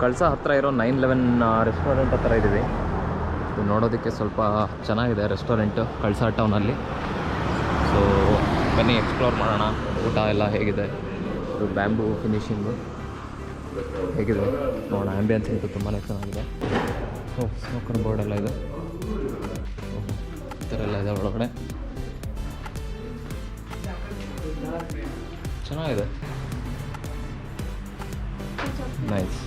ಕಳಸಾ ಹತ್ತಿರ ಇರೋ 911 ರೆಸ್ಟೋರೆಂಟ್ ಹತ್ರ ಇದ್ದೀವಿ. ಇದು ನೋಡೋದಕ್ಕೆ ಸ್ವಲ್ಪ ಚೆನ್ನಾಗಿದೆ ರೆಸ್ಟೋರೆಂಟು ಕಳಸಾ ಟೌನಲ್ಲಿ. ಸೊ ಬನ್ನಿ ಎಕ್ಸ್ಪ್ಲೋರ್ ಮಾಡೋಣ. ಊಟ ಎಲ್ಲ ಹೇಗಿದೆ, ಇದು ಬ್ಯಾಂಬೂ ಫಿನಿಶಿಂಗು ಹೇಗಿದೆ ನೋಡೋಣ. ಆ್ಯಂಬಿಯನ್ಸ್ ಅಂತೂ ತುಂಬಾ ಚೆನ್ನಾಗಿದೆ. ಸ್ಮೋಕರ್ ಬೋರ್ಡ್ ಎಲ್ಲ ಇದೆ, ಈ ಥರ ಎಲ್ಲ ಇದೆ ಒಳಗಡೆ. ಚೆನ್ನಾಗಿದೆ, ನೈಸ್.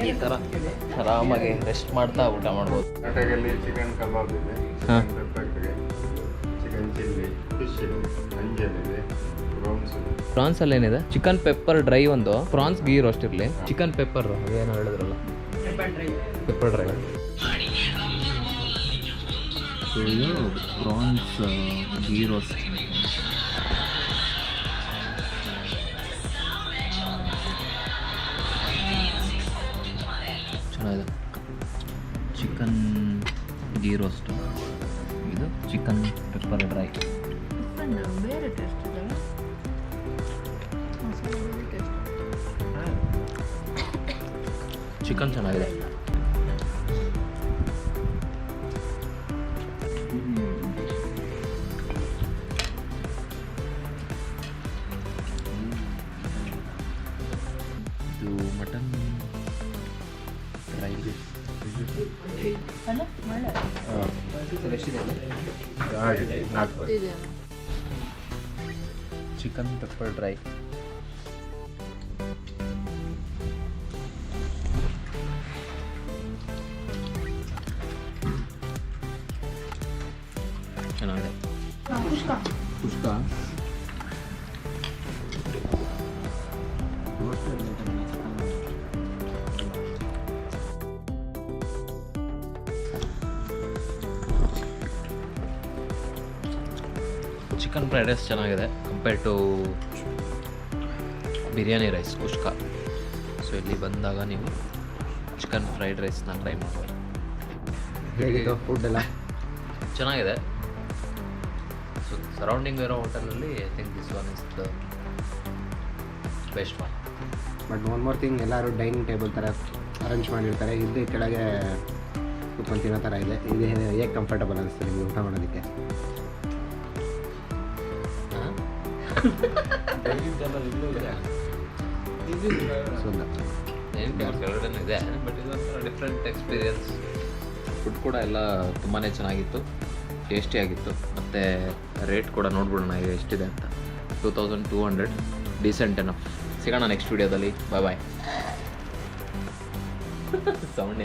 ಈ ಥರ ಆರಾಮಾಗಿ ರೆಸ್ಟ್ ಮಾಡ್ತಾ ಊಟ ಮಾಡ್ಬೋದು. ಚಿಕನ್ ಕಬಾಬ್ ಇದೆ, ಚಿಕನ್ ಚಿಲ್ಲಿ, ಫಿಶ್ ಇದೆ, ಅಂಜಲ್ ಇದೆ, ಪ್ರಾನ್ಸ್ ಇದೆ. ಪ್ರಾನ್ಸ್ ಅಲ್ಲಿ ಏನಿದೆ? ಚಿಕನ್ ಪೆಪ್ಪರ್ ಡ್ರೈ ಒಂದು, ಪ್ರಾನ್ಸ್ ಗೀ ರೋಸ್ಟ್ ಇರಲಿ, ಚಿಕನ್ ಪೆಪ್ಪರ್ ಅದೇನೋ ಹೇಳಿದ್ರಲ್ಲ, ಪೆಪ್ಪರ್ ಡ್ರೈ. ಇದು ಪ್ರಾನ್ಸ್ ಗೀ ರೋಸ್ಟ್. ಚೆನ್ನಾಗಿದೆ. ಚಿಕನ್ ಗೀ ರೋಸ್ಟು, ಇದು ಚಿಕನ್ ಪೆಪ್ಪರ್ ಡ್ರೈ. ಚಿಕನ್ ಚೆನ್ನಾಗಿದೆ. ಇದು mutton dry. Chicken pepper dry. ಚೆನ್ನಾಗಿದೆ. ಕುಷ್ಕ ಚಿಕನ್ ಫ್ರೈಡ್ ರೈಸ್ ಚೆನ್ನಾಗಿದೆ compare to biryani rice kushka. So ಇಲ್ಲಿ ಬಂದಾಗ ನೀವು ಚಿಕನ್ ಫ್ರೈಡ್ ರೈಸ್ನ ಟ್ರೈ ಮಾಡ್ಬೋದು. ಹೇಗಿತ್ತು ಫುಡ್ ಎಲ್ಲ? ಚೆನ್ನಾಗಿದೆ. ಸೊ ಸರೌಂಡಿಂಗ್ ಇರೋ ಹೋಟೆಲಲ್ಲಿ I think this one is the best one. But one more thing, ಎಲ್ಲರೂ ಡೈನಿಂಗ್ ಟೇಬಲ್ ಥರ ಅರೇಂಜ್ ಮಾಡಿರ್ತಾರೆ, ಇಲ್ಲಿ ಕೆಳಗೆ ಕೂತ್ಕೊಂಡು ತಿನ್ನೋ ಥರ ಇದೆ. ಇದು ಹೇಗೆ ಕಂಫರ್ಟಬಲ್ ಅನಿಸ್ತು ನಿಮಗೆ ಊಟ ಮಾಡೋದಕ್ಕೆ? ಇದೆ, ಬಟ್ ಇದೊಂಥರ ಡಿಫ್ರೆಂಟ್ ಎಕ್ಸ್ಪೀರಿಯನ್ಸ್. ಫುಡ್ ಕೂಡ ಎಲ್ಲ ತುಂಬಾ ಚೆನ್ನಾಗಿತ್ತು, ಟೇಸ್ಟಿಯಾಗಿತ್ತು. ಮತ್ತು ರೇಟ್ ಕೂಡ ನೋಡ್ಬಿಡೋಣ ಈಗ ಎಷ್ಟಿದೆ ಅಂತ. 2200, ಡೀಸೆಂಟ್ ಎನಫ್. ಸಿಗೋಣ ನೆಕ್ಸ್ಟ್ ವೀಡಿಯೋದಲ್ಲಿ. ಬಾಯ್ ಬಾಯ್. ಸೌಂಡ್